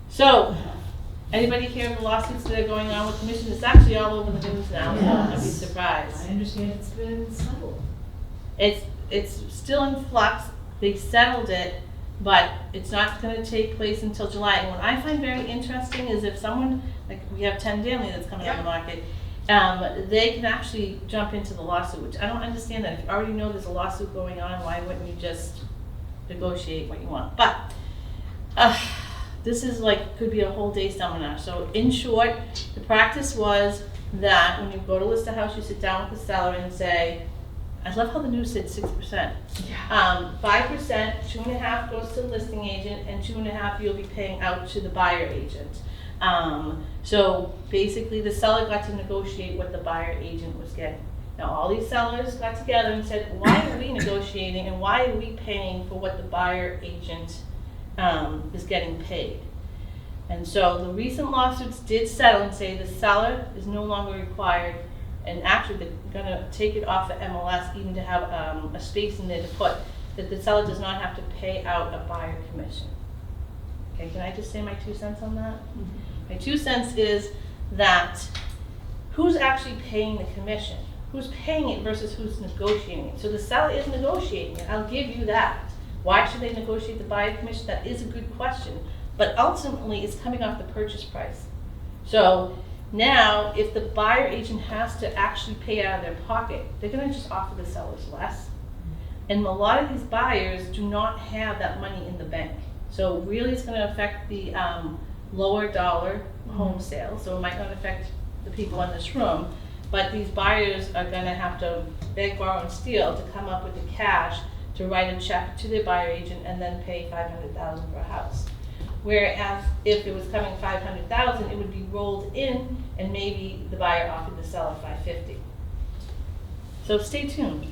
So, anybody hear of the lawsuits that are going on with commission? It's actually all over the news now, so I'd be Yes. surprised. I understand it's been settled. It's still in flux. They settled it, but it's not gonna take place until July. And what I find very interesting is if someone, like we have 10 Danley that's coming on the market, they can actually jump into the lawsuit, which I don't understand that. If you already know there's a lawsuit going on, why wouldn't you just negotiate what you want? But, this is like, could be a whole day seminar. So in short, the practice was that when you go to list a house, you sit down with the seller and say, I love how the news said 6%. 5%, 2.5 goes to the listing agent, and 2.5 you'll be paying out to the buyer agent. So basically the seller got to negotiate what the buyer agent was getting. Now all these sellers got together and said, why are we negotiating and why are we paying for what the buyer agent is getting paid? And so the recent lawsuits did settle and say the seller is no longer required, and actually they're gonna take it off of MLS even to have a space in there to put that the seller does not have to pay out a buyer commission. Okay, can I just say my 2 cents on that? My 2 cents is that who's actually paying the commission? Who's paying it versus who's negotiating it? So the seller is negotiating it, I'll give you that. Why should they negotiate the buyer commission? That is a good question. But ultimately, it's coming off the purchase price. So now, if the buyer agent has to actually pay out of their pocket, they're gonna just offer the sellers less. And a lot of these buyers do not have that money in the bank. So really it's gonna affect the lower dollar home sales. So it might not affect the people in this room, but these buyers are gonna have to beg, borrow, and steal to come up with the cash to write a check to their buyer agent and then pay $500,000 for a house. Whereas if it was coming $500,000, it would be rolled in and maybe the buyer offered the seller $550,000. So stay tuned.